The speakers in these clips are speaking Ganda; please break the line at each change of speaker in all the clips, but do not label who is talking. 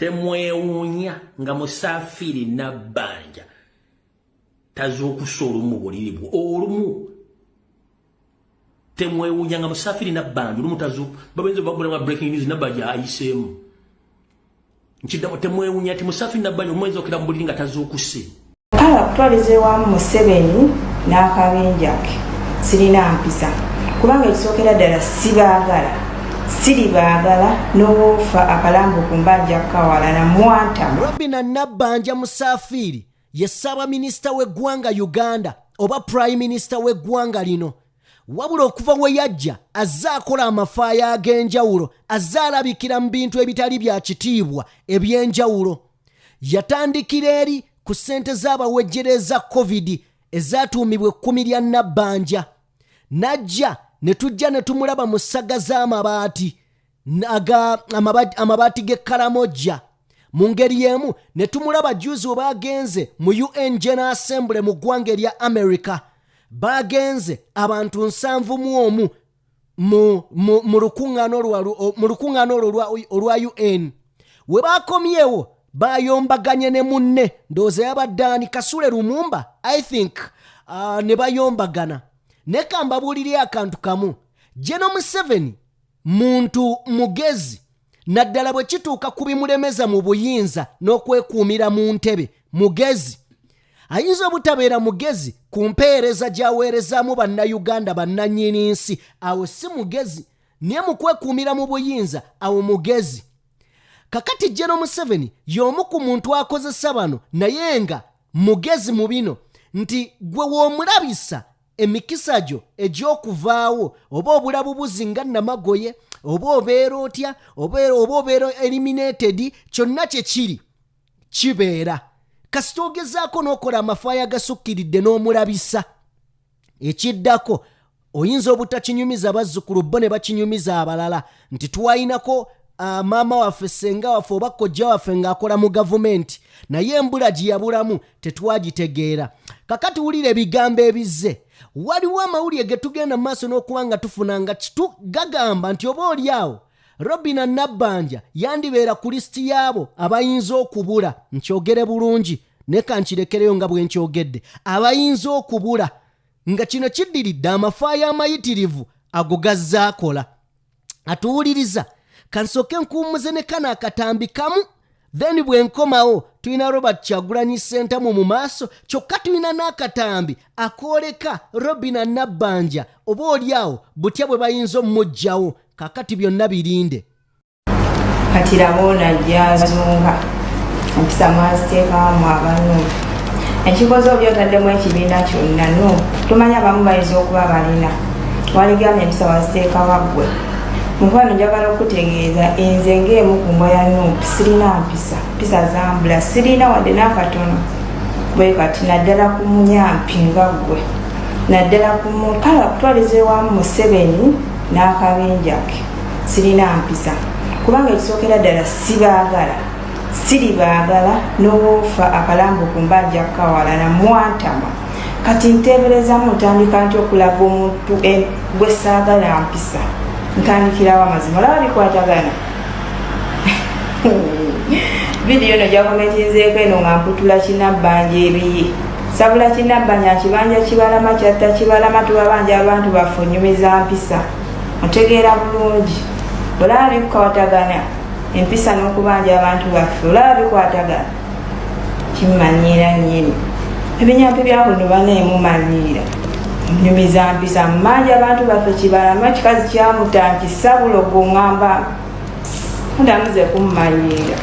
temwewuunya nga Musafiri Nabbanja tazuukusa olumu buliri bwo olumu temwewuunya nga Musafiri Nabbanja olumu tazuuku babenze bakubula breaking news Nabbanja ayiseemu nkiddako temwewuunya ati Musafiri Nabbanja omwezi okira mu buliri nga tazuukuse
kala kutwalize wamu Museveni n'akabenja ke sirina mpisa kubanga ekisookera ddala siribaagala n'obuufa akalambo ku mbanja kawala na mwanta
Robina Nabbanja Musafiri ye Ssaabaminisita w'eggwanga Uganda oba Prime Minister w'eggwanga lino wabula okuva we yajja azze akola amafaayo ag'enjawulo azze alabikira mu bintu ebitali bya kitiibwa eby'enjawulo yatandikira eri ku ssente z'abawejjereza COVID ezatuumibwa ekkumi lya Nabbanja najja ne tujja ne tumulaba mu ssaga z'amabaati amabaati g'ekkalamojja mu ngeri y'emu ne tumulaba juzi we baagenze mu UN Gen.M7 mu ggwanga erya America baagenze abantu 71 mu lukuŋŋaano olwa UN we baakomyewo bayombaganye ne munne ndowooza yabaddaani Kasule Lumumba I think ne bayombagana ne kambabuulire akantu kamu Gen.M7 muntu mugezi naddala bwe kituuka ku bimulemeza mu buyinza n'okwekuumira mu ntebe mugezi ayinza obutabeera mugezi ku mpeereza gy'aweerezaamu bannayuganda bannannyini nsi awo si mugezi naye mu kwekuumira mu buyinza awo mugezi kakati Gen.M7 y'omu ku muntu akozesa bano naye nga mugezi mu bino nti gwe w'omulabisa emikisa gyo egy'okuvaawo oba obulabubuzi nga Namagoye oba obeera otya oba obeera eliminated kyonna kye kiri kibeera kasita ogezaako n'okola amafaayo agasukkiridde n'omulabisa ekiddako oyinza obutakinyumiza bazzukulu bo ne bakinyumiza abalala nti twayinako maama waffe senga waffe oba kojja waffe ng'akola mu gavumenti naye embula gye yabulamu tetwagitegeera kakati wulira ebigambo ebizze waliwo amawulire ge tugenda mu maaso n'okuba nga tufuna nga gagamba nti oba oliawo Robina Nabbanja yandibeera ku lisiti y'abo abayinza okubula nkyogere bulungi ne kankirekereyo nga bwe nkyogedde abayinza okubula nga kino kiddiridde amafaayo amayitirivu ago gazzaakola atuwuliriza kansooke nkuumuze ne kana akatambi kamu then bwe nkomawo tulina Robert Kyagulanyi Ssentamu mu maaso kyokka tulina n'akatambi akooleka Robina Nabbanja oba oliawo butya bwe bayinza omumuggyawo kakati byonna birinde
kati labona jazunga mpisa mwaziteekamu abanu ekikoze obyotaddemu ekibiina kyonna no tumanya abamu bayinza okuba balina waligambye mpisa waziteekawa ggwe mukwano njagala okutegeeza enze ng'emu ku mboya Nuupu sirina mpisa zambula sirina wadde n'akatono bwe kati naddala ku munyampi nga ggwe naddala ku mukala kutwalize wamu Museveni n'akabenja ke sirina mpisa kubanga ekisookera ddala siribaagala n'obuufa akalambo ku mbanja kawala na mwantama kati nteeberezamu ntandika nti okulaga omuntu gwe saagala mpisa ntandikirawo amazima olaba bikwatagana vidiyo no gyakometinzeeko eno nga mputula Kinabbanja ebiye sabula Kinabbanja kibanja Kibalama kyatta Kibalama tubabanja abantu baffe onyumiza mpisa otegeera bulungi olaba bikwatagana empisa n'okubanja abantu baffe olaba bikwatagana kimmanyiira nnyini ebinyampi byakuno baneemumanyiira nyumiza mpisa mmanja abantu baffe Kibalama kikazi kyamutanki sabulo gungamba ndamuze kummanyiira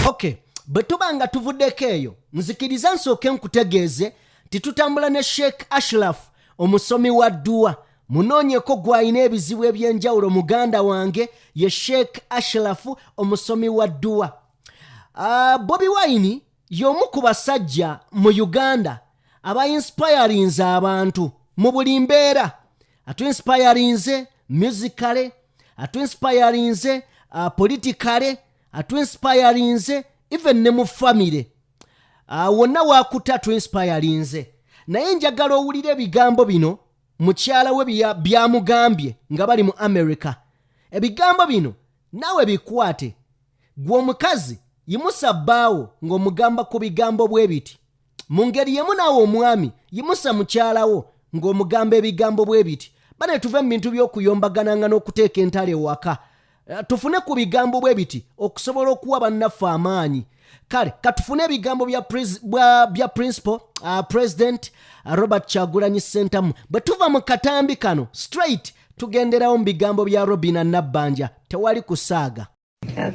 okay bwe tuba nga tuvuddeko eyo nzikiriza nsooke nkutegeeze titutambula ne Sheikh Ashraf omusomi wa dduwa munoonyeko gw'alina ebizibu eby'enjawulo muganda wange ye Sheikh Ashraf omusomi wa dduwa Bobi Wine y'omu ku basajja mu Uganda abainspirinze abantu mu buli mbeera atuinspirinze musically atuinspirinze politically atuinspirinze even ne mu family wonna waakuta atuinspirinze naye njagala owulire ebigambo bino mukyala we byamugambye nga bali mu America ebigambo bino naawe bikwate gwe omukazi yimusa bbaawo ng'omugamba ku bigambo bwe biti. Mu ngeri yemu naawe omwami yimusa mukyalawo ng'omugamba ebigambo bwe biti. Bane tuve mu bintu by'okuyombagananga n'okuteeka entale waka. Tufune ku bigambo bwe biti okusobola okuwa bannaffe amaanyi. Kale katufune ebigambo bya principal president Robert Kyagulanyi Ssentamu. Bwe tuva mu katambi kano straight tugenderawo mu bigambo bya Robina Nabbanja. Tewali kusaaga.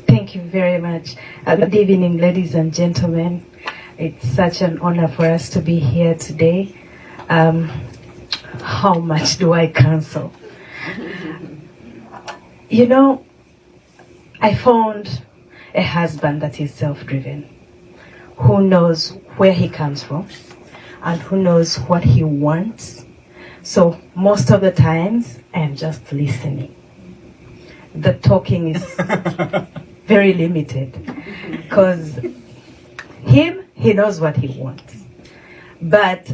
Thank you very much. Good evening, ladies and gentlemen. It's such an honor for us to be here today. How much do I cancel? You know, I found a husband that is self-driven, who knows where he comes from and who knows what he wants. So most of the times, I am just listening. The talking is very limited because he knows what he wants. But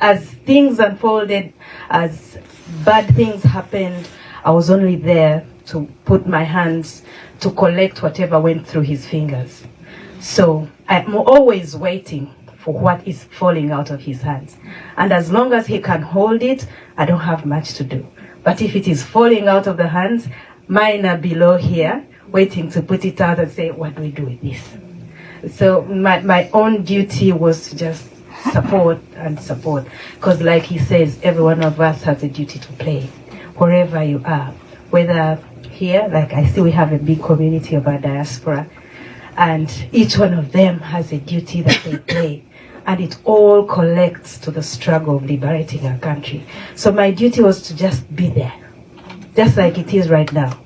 as things unfolded, as bad things happened, I was only there to put my hands to collect whatever went through his fingers. So I'm always waiting for what is falling out of his hands. And as long as he can hold it, I don't have much to do. But if it is falling out of the hands, mine are below here, waiting to put it out and say, what do we do with this? So my own duty was to just support and support. Because like he says, every one of us has a duty to play, wherever you are. Whether here, like I see we have a big community of our diaspora, and each one of them has a duty that they play. And it all collects to the struggle of liberating our country. So my duty was to just be there, just like it is right now.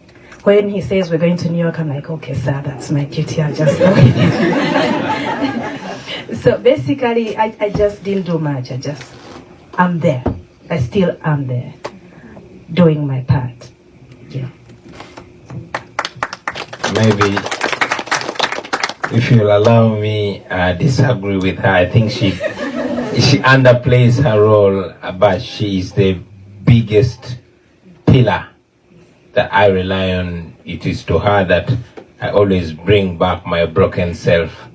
When he says we're going to New York, I'm like, okay, sir, that's my duty, I'll just go with it. So basically, I just didn't do much. I'm there. I still am there, doing my part. Yeah.
Maybe, if you'll allow me, disagree with her. I think she underplays her role, but she is the biggest pillar that I rely on. It is to her that I always bring back my broken self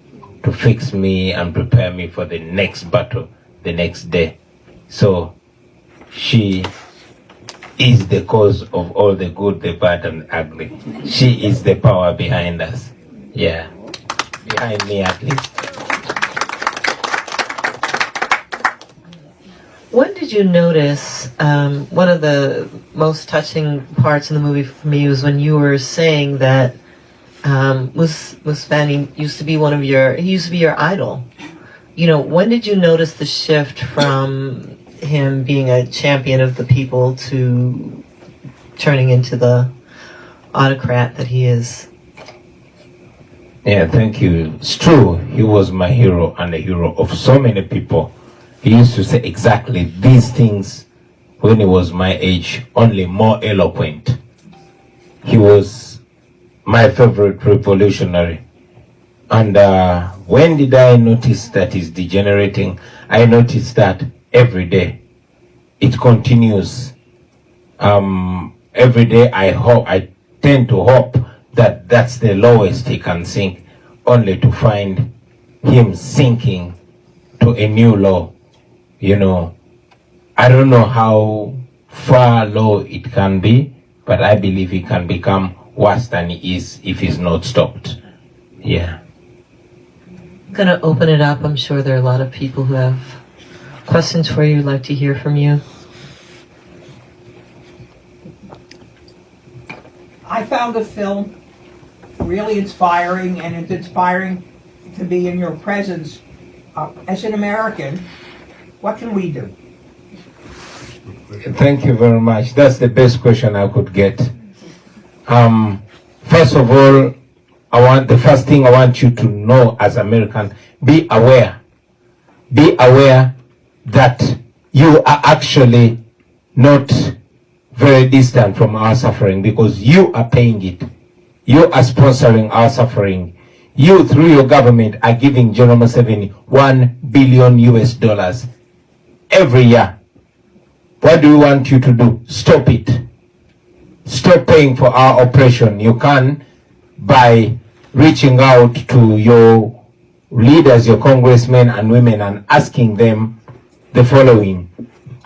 to fix me and prepare me for the next battle, the next day. So she is the cause of all the good, the bad, and the ugly. She is the power behind us. Yeah. Behind me, at least.
When did you notice, one of the most touching parts in the movie for me was when you were saying that Musvani used to be he used to be your idol. You know, when did you notice the shift from him being a champion of the people to turning into the autocrat that he is?
Yeah, thank you. It's true, he was my hero and the hero of so many people. He used to say exactly these things when he was my age, only more eloquent. He was my favorite revolutionary. And when did I notice that he's degenerating? I noticed that every day. It continues. Every day I tend to hope that that's the lowest he can sink, only to find him sinking to a new low. You know, I don't know how far low it can be, but I believe he can become worse than he is if he's not stopped. Yeah.
I'm going to open it up. I'm sure there are a lot of people who have questions for you, like to hear from you.
I found the film really inspiring, and it's inspiring to be in your presence. As an American, what can we do?
Thank you very much. That's the best question I could get. First of all, the first thing I want you to know as American, be aware. Be aware that you are actually not very distant from our suffering, because you are paying it. You are sponsoring our suffering. You, through your government, are giving Gen.M7 $1 billion every year. What do we want you to do? Stop it. Stop paying for our oppression. You can by reaching out to your leaders, your congressmen and women, and asking them the following.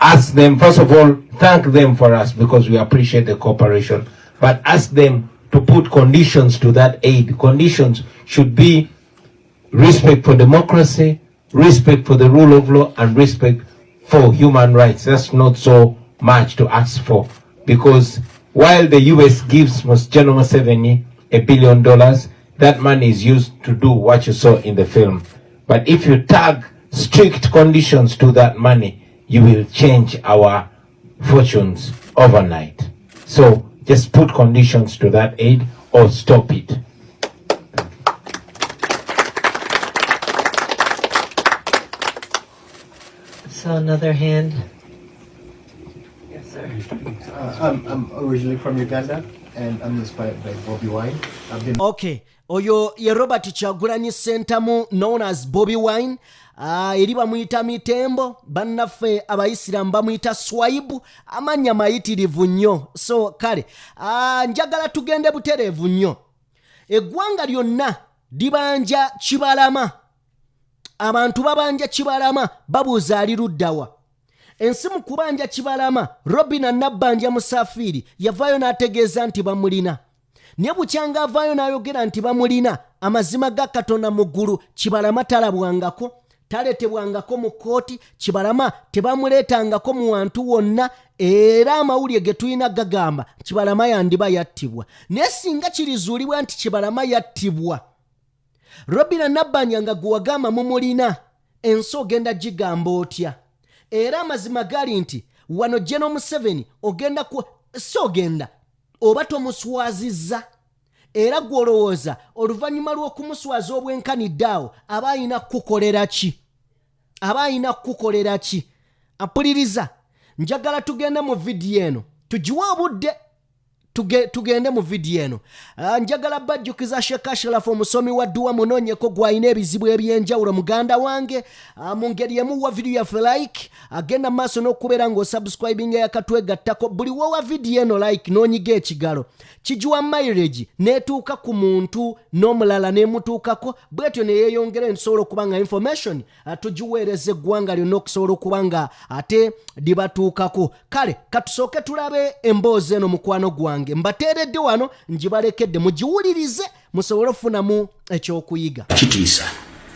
Ask them, first of all, thank them for us because we appreciate the cooperation, but ask them to put conditions to that aid. Conditions should be respect for democracy, respect for the rule of law, and respect for human rights. That's not so much to ask for, because while the US gives Gen.M7 $1 billion, that money is used to do what you saw in the film. But if you tag strict conditions to that money, you will change our fortunes overnight. So just put conditions to that aid or stop it.
So another hand. Yes, sir.
I'm originally from Uganda, and I'm inspired by Bobi Wine.
Okay, oyo ye Robert Kyagulanyi Ssentamu, known as Bobi Wine. Eri bamuyita mitembo, bannaffe abayisiramu bamuyita swaibu, amanya mayitirivu nnyo. So kale njagala tugende butereevu nnyo. Eggwanga lyonna libanja Kibalama. Abantu babanja Kibalama babuuza ali luddawa. Ensi mu kubanja Kibalama, Robina Nabbanja Musafiri yavaayo n'ategeeza nti bamulina. Ne bukyanga avaayo n'ayogera nti bamulina, amazima ga Katonda mu ggulu Kibalama talabwangako, taleetebwangako mu kkooti, Kibalama tebamuleetangako mu wantu wonna, era amawulire ge tulina gagamba Kibalama yandiba yattibwa. Naye singa kirizuulibwa nti Kibalama yattibwa, Robina Nabbanja nga gwe wagamba mumulina, ensi ogenda gigamba otya? Era amazima gali nti wano Gen.M7 ogenda si ogenda oba tomuswazizza, era gw'olowooza oluvannyuma lw'okumuswaza obwenkanidde awo aba alina kukukolera ki? Aba alina kukukolera ki? Ampuliriza, njagala tugende mu vidiyo eno, tugiwe obudde tugende mu vidiyo eno. Njagala bajjukiza Sheikh Ashraf omusomi wa dduwa munoonyeko gw'alina ebizibu ebyenjawulo muganda wange, mu ngeri emu wa vidiyo yaffe like, agenda mu maaso n'okubeera ng'osubscribinga yakatwegattako buli wowa vidiyo eno like n'onyiga ekigalo, kigiwa mileage n'etuuka ku muntu n'omulala n'emutuukako, bwetyo ne yeeyongera nsobola okuba nga information tugiweereza eggwanga lyonna okusobola okuba nga ate libatuukako. Kale katusooke tulabe emboozi eno mukwano gwange. Mbateeredde wano njibalekedde mugiwulirize musobole okufunamu ekyokuyiga.
Kitiisa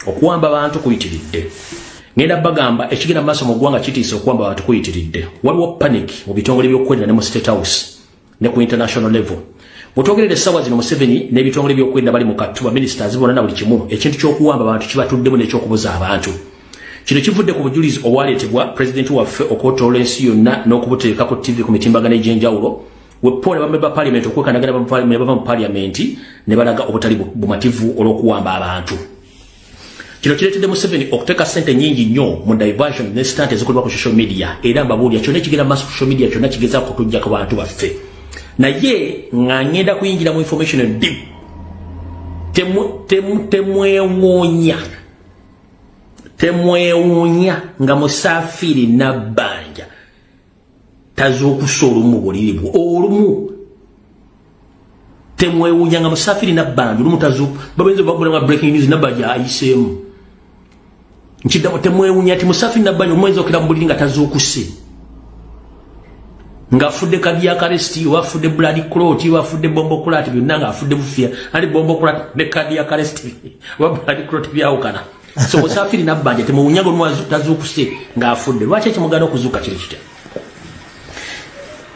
okuwamba abantu kuyitiridde. Ngenda bagamba ekigenda maaso mu ggwanga kitiisa okuwamba abantu kuyitiridde. Waliwo panic mu bitongole by'okwerinda ne mu State House ne ku international level. Mutogerere essaawa zino Museveni n'ebitongole by'okwerinda bali mu katuba ministers bonna na buli kimu ekintu ky'okuwamba abantu kibatuddemu n'ekyokubuza abantu. Kino kivudde ku bujulizi obwaleetebwa President waffe okwotola ensi yonna n'okubuteekako TV ku mitimbagano egy'enjawulo. Wepone bameba parliament okwekanagana bava mu parliament ne balaga obutali bumativu olw'okuwamba abantu. Kino kireetedde Museveni okuteeka ssente nnyingi nnyo mu diversion ne stunt ezikolebwa ku social media, era mbabuulira kyonna ekigenda maaso ku social media kyonna kigezaako kutujja ku bantu baffe. Naye nga ngenda kuyingira mu information deep, temwewuunya nga Musafiri Nabbanja tazuukusa olumu buliribwo olumu. Temwewuunya nga Musafiri Nabbanja olumu tazuuku babenze bagula breaking news Nabbanja ayiseemu. Nkiddamu temwewuunya ati Musafiri Nabbanja omwenzi okira mu buliri nga tazuukuse, ng'afudde cardiac arrest, wafudde blood clot, wafudde bombo clot, byonna ng'afudde bufya ali bombo clot ne cardiac arrest wa blood clot byawukana. So Musafiri Nabbanja temwewuunya nga olumu tazuukuse ng'afudde. Lwaki ekimugana okuzuuka kiri kitya?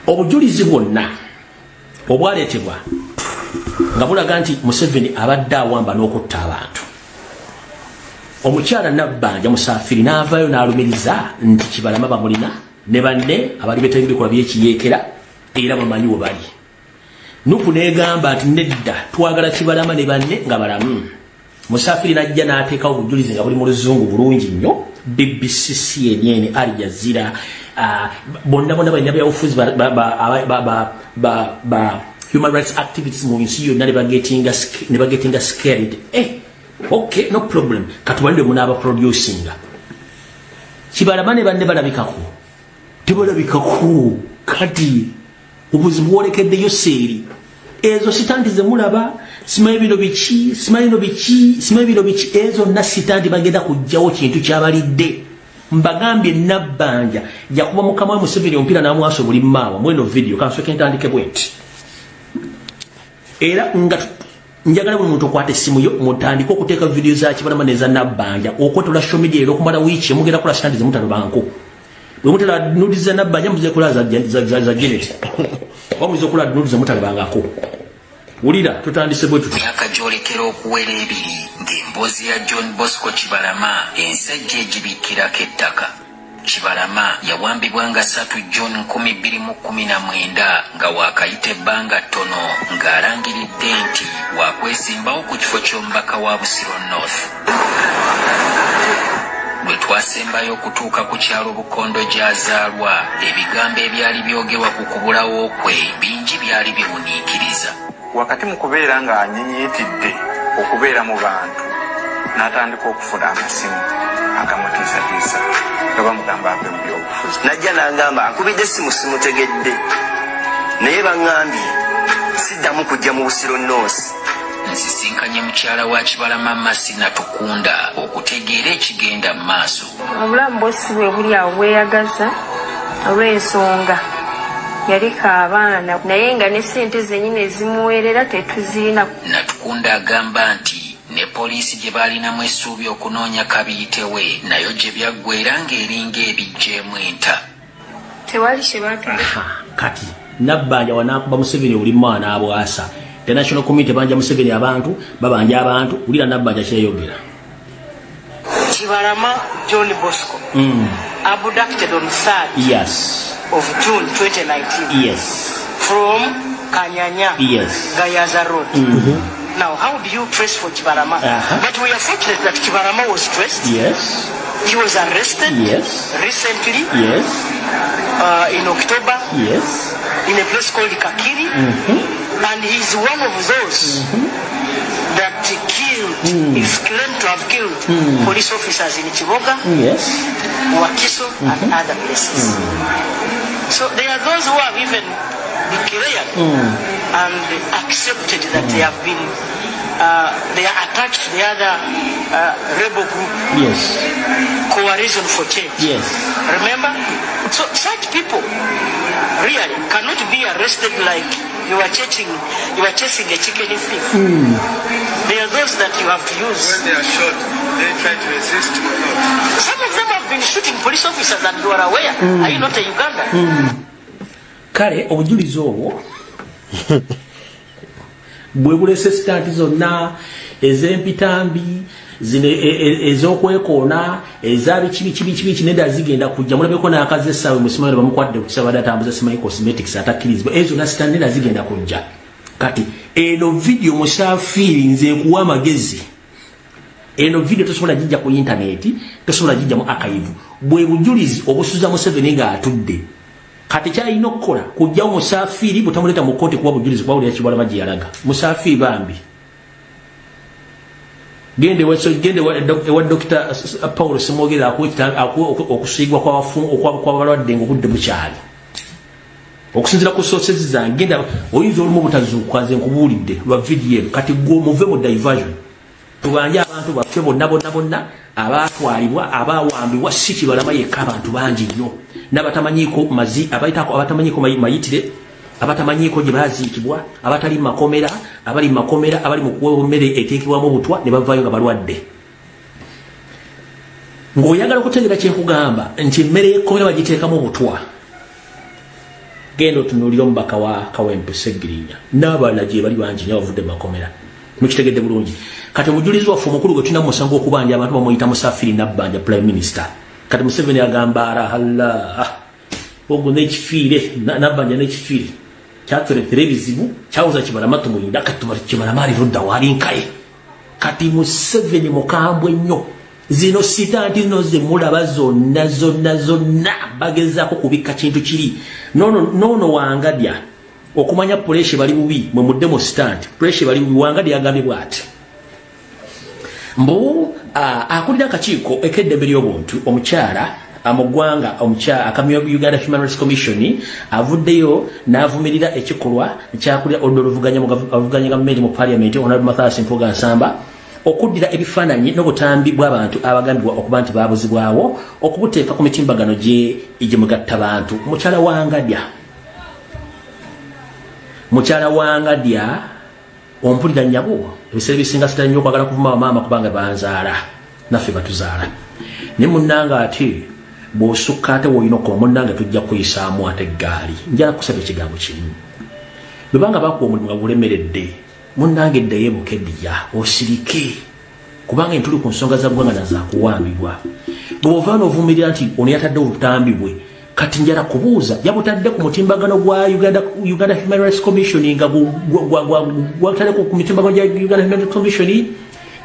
Obujulizi bwonna obwaleetebwa nga bulaga nti Museveni abadde awamba n'okutta abantu. Omukyala Nabbanja Musafiri n'avaayo n'alumiriza nti Kibalama bamulina ne banne abali beetega ebikola by'ekiyeekera era bamanyi we bali. Nuku n'egamba nti nedda twagala Kibalama ne banne nga balamu. Musafiri n'ajja n'ateekawo obujulizi nga buli mu luzungu bulungi nnyo. BBC, CNN, Al Jazeera, bonna balina byabufuzi ba human rights activists mu nsi yonna ne bagetinga scared. Okay, no problem. Katubalinde munaaba producinga. Kibalama ne banne balabikako. Tebalabikako. Kati obuzibu bwolekeddeyo seeri. Ezo sitanti ze mulaba simaye bino biki ezo nasitandi bagenda kujjawo kintu kyabalidde mbagambye Nabbanja yakuba mukama wa Museveni ompira namwaso buli maawa mweno video kansoke ntandike bwenti era nga njagala buli muntu okwata essimu yo mutandika okuteeka video za Kibalama neza Nabbanja okwotola social media ero kumala wiiki mugenda kula standi zimutalo banko bwe mutala nudiza Nabbanja muze kula za Janet wamuze kula nudiza mutalo bangako ulira tutandise bwe tutu
yakajolekera okuwera ebiri ng'emboozi ya John Bosco Kibalama ensajja egibikirako ettaka. Kibalama yawambibwa nga 3 June 2019 nga waakayita ebbanga ttono ng'alangiridde nti wakwesimbawo ku kifo ky'omubaka wa Busiro North. Bwe twasembayo okutuuka ku kyalo Bukondo gy'azaalwa ebigambo ebyali byogerwa ku kubulawo kwe bingi byali biwuniikiriza.
Wakati mu kubeera nga anyinyiitidde okubeera mu bantu n'atandika okufuna amasimu agamutiisatiisa nga bamugamba ave mu byobufuzi.
Najja n'angamba akubidde essimu simutegedde naye baŋŋambye siddamu kujja mu Busiro North.
Nsisinkanye mukyala wa Kibalama Masina Tukunda okutegeera ekigenda mu maaso.
Obulamu bw'ossi bwe buli awo bweyagaza olw'ensonga yaliko abaana naye nga ne ssente zennyini ezimuweerera tetuziina.
Natukunda agamba nti ne poliisi gye baalinamu essuubi okunoonya kabiyitewe nayo gye byaggwera ng'eringa ebijjeemu enta.
Tewali kye baatudde.
Kati Nabbanja wanaakuba Museveni oli mwana abwasa. The National Committee banja Museveni abantu babanja abantu ulira Nabbanja kyeyogera.
Kibalama John Bosco abducted on 3rd of June 2019 from Kanyanya Gayaza Road. Now how do you trace for Kibalama? But we are fortunate that Kibalama was traced. He was arrested recently in October in a place called Kakiri, and he's one of those that killed, is claimed to have killed police officers in Chiboga, Wakiso, and other places. So there are those who have even declared and accepted that they have been they are attached to the other rebel group. Coalition for change. Remember? So such people really cannot be arrested like you are chasing a chicken thief. They are those that you have to use. When they are shot, they try to resist. Some of them have been shooting police officers and you are aware. Are you not a Ugandan?
Kale obujulizi obwo bwe bulese sitaati zonna ez'empitambi zino ez'okwekoona ez'abiki nenda zigenda kujja mulabeko n'akazi essaawa musimani bamukwadde ku kisaba datambuza simanyi cosmetics atakkirizibwa ezo nasitaani nenda zigenda kujja. Kati eno video musafiri nze kuwa amagezi eno video tosobola gijja ku intaneti tosobola gijja mu archive bwe bujulizi obusuza Museveni nga atudde. Kati kyalina okukola kujjawo musafiri butamuleta mu kkooti kuba bujulizi kuba buli Kibalama gye yalaga musafiri bambi gende wa Dr. Paul Simogera okusiigwa kwa balwadde ng'obudde bukyali okusinzira ku sources zange genda oyinza olumu butazuuka nze nkubuulidde lwa video kati gwe muve mu diversion tubanje abantu baffe bonna abatwalibwa abawambibwa si Kibalama yekka abantu bangi nnyo n'abatamanyiiko abatamanyiko mayitire abatamanyiiko gye baziikibwa abatali makomera abali makomera abali mu kuwa mmere eteekebwamu obutwa ne bavaayo nga balwadde. Ng'oyagala okutegeera kyekugamba nti emmere y'ekkomera bagiteekamu obutwa genda otunuulira omubaka wa Kawempe Seggirinya n'abalala gye bali bangi nnyo abavudde makomera mukitegedde bulungi. Kati omujulizi waffe omukulu gwe tulina mu musango okubanja abantu bamuyita Musafiri Nabbanja Prime Minister. Kati Museveni agamba arahala ogwo n'ekifiire Nabbanja n'ekifiire kyatuleetera ebizibu kyawuza Kibalama tumuyinda kati tubali Kibalama ali ludda wali nkaye. Kati Museveni mukambwe nnyo zino sitaanti zino ze mulaba zonna bagezaako kubikka kintu kiri nono wangadya okumanya pureshe bali bubi mwe mudde mu stand pureshe bali bubi wangadya agambye bw'ati mbu akulira akakiiko ekeddembe ly'obuntu omukyala amugwanga omucha akamyo Uganda Human Rights Commission avuddeyo n'avumirira ekikolwa ekyakulya odoluvuganya government mu parliament Honorable Mathias Mpuuga Nsamba okuddira ebifaananyi n'obutambi bw'abantu abagambibwa okuba nti baabuzibwawo okubuteeka ku mitimbagano gye mugatta bantu. Mukyala wangadya ompulira nnyabo ebiseera bisinga sitala nnyo okwagala kuvuma bamaama kubanga banzaala naffe batuzaala ne munnanga ate bw'osukka ate woolina okuba munnanga tujja kuyisaamu ate eggaali njala kusaba ekigambo kimu bwebanga bakuwa omulimu nga gulemeredde munnanga eddayo ebukeddiya osirike kubanga entuli ku nsonga za ggwanga nazaakuwambibwa bw'ova n'ovumirira nti ono yatadde obutambi bwe kati njala kubuuza yabutadde ku mutimbagano gwa Uganda Human Rights Commission nga gwatadde ku mitimbagano gya Uganda Human Rights Commission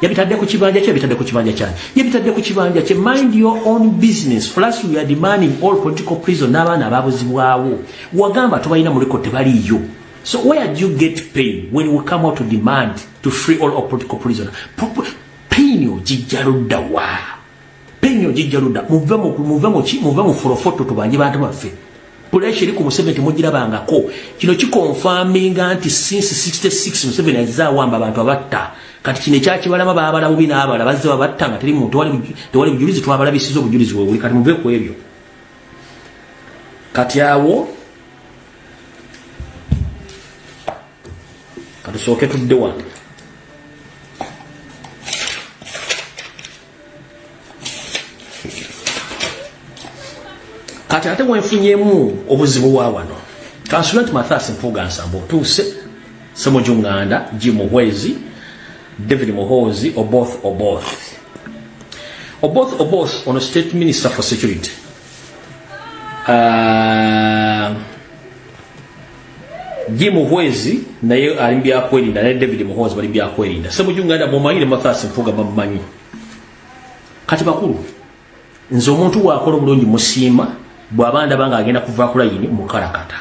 yabitadde ku kibanja kye yabitadde ku kibanja kyane yabitadde ku kibanja kye mind your own business plus we are demanding all political prison n'abaana ababuzibwawo wagamba tubalina mu record tebaliyo. So where do you get pain when we come out to demand to free all of political prisoners? Pain yo jijjaludda wa pain yo jijjaludda muve mu forofoto tubanje bantu baffe pressure eri ku Museveni mugirabangako kino kikonfaminga nti since 66 Museveni azawamba abantu abatta kati kino ekyakibalama baabala bubi n'abala bazze babatta nga teri muntu tewali bujulizi twabalabisiza obujulizi bwe kati muve ku ebyo kati awo katusooke tudde wano kati ate wenfunyemu obuzibu bwa wano Consultant Mathias Mpuuga Nsamba otuuse Ssemujju Nganda Jim Muhwezi David Muhoozi Oboth on State Minister for Security Jim Muhwezi naye ali byakwerinda naye David Muhoozi bali byakwerinda Ssemujju Nganda bw'omanyire Mathias Mpuuga bamumanyi kati bakulu nze omuntu waakola obulungi musiima bw'abanda banga agenda kuva ku layini mukalakata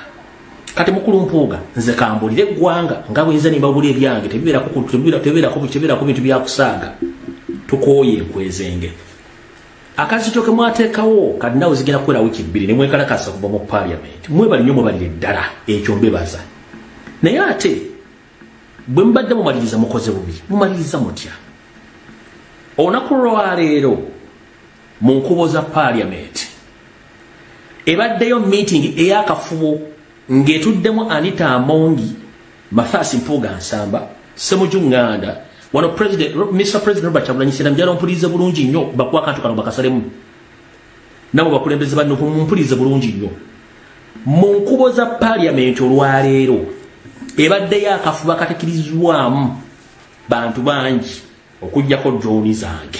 kati mukulu Mpuuga nze kambulire eggwanga nga bwenze nimbabulira ebyange tebeerako bintu byakusaaga tukooye enkwezenge akazito ke mwateekawo kati nawe zigenda kukwera wiiki 2 ne mwekalakasa kuva mu parliament mwebali nnyo mwebalire ddala ekyo mbebaza naye ate bwe mbadde mumaliriza mukoze bubi mumaliriza mutya olunaku lwaleero mu nkubo za parliament ebaddeyo meeting eyakafubo ng'etuddemu Anita Amongi Mathias Mpuuga Nsamba Ssemujju Nganda wano Mr. President Robert Kyagulanyi Ssentamu njala ompulirize bulungi nnyo bakuwa akantu kano bakasalemu nabo bakulembeze banno mumpulirize bulungi nnyo mu nkubo za parliament olwaleero ebaddeyo akafuba katekirizibwamu bantu bangi okujjako drone zange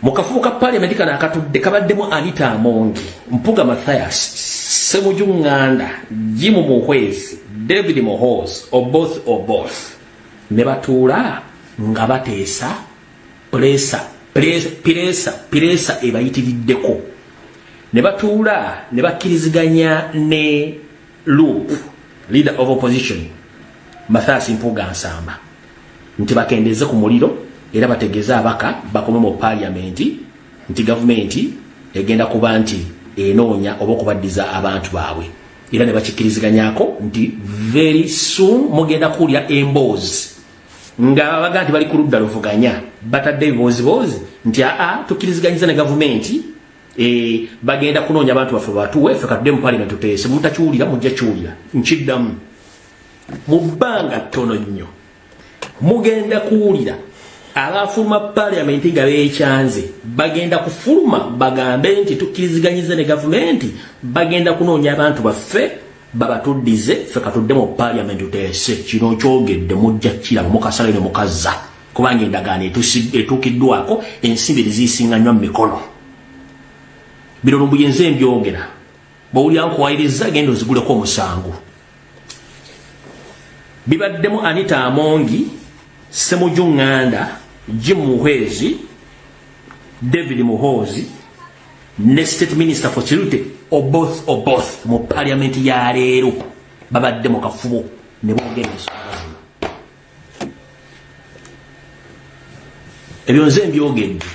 mukafubo ka parliament kana akatudde kabaddemu Anita Amongi Mpuuga Mathias Ssemujju Nganda Jim Muhwezi David Muhoozi Oboth ne batuula nga bateesa piresa ebayitiriddeko ne batuula ne bakkiriziganya ne Loop leader of opposition Mathias Mpuuga Nsamba nti bakendeze ku muliro era bategeza abaka bakome mu parliament nti government egenda kuba nti enoonya oba okubaddiza abantu baabwe era ne bakikkiriziganyako nti very soon mugenda kuwulira emboozi nga baga nti bali ku ludda luvuganya batadde ebiboozibozi nti tukkiriziganyiza ne gavumenti bagenda kunoonya abantu baffe batuwe ffe katudde mu parliament tuteese mutakiwulira mujja kiwulira nkiddamu mu bbanga ttono nnyo mugenda kuwulira abafuluma parliament nga beekyanze bagenda kufuluma bagambe nti tukkiriziganyize ne gavumenti bagenda kunoonya abantu baffe babatuddize ffe katudde mu parliament tuteese kino kyogedde mujja kiraba mukasala ne mukazza kubanga endagaano etuukiddwako ensimbi zisiŋŋanywa mu mikono bino lumbuyenze mbyogera bw'owulira nkuwayiriza genda oziguleko omusango bibaddemu Anita Amongi Ssemujju Nganda Jim Muhwezi David Muhoozi ne State Minister for Security Oboth mu parliament ya leero babadde mu kafubo ne boogera ensonga zino ebyo nze mbyogedde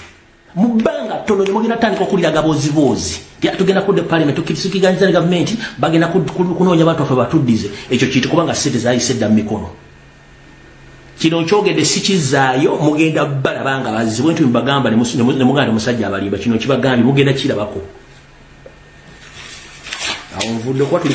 mubanga tono nyumogina tandika okuliraga bozibozi tugenda kudde parliament tukisikiganyiza government bagenda kunoonya abantu afe batuddize ekyo kintu kubanga sente zayisedda mu mikono kino kyogedde sikizaayo mugenda balabanga bazibwe nti mbagamba ne muganda musajja abalimba kino kibagambye mugenda kirabako awo nvudde kuba tuli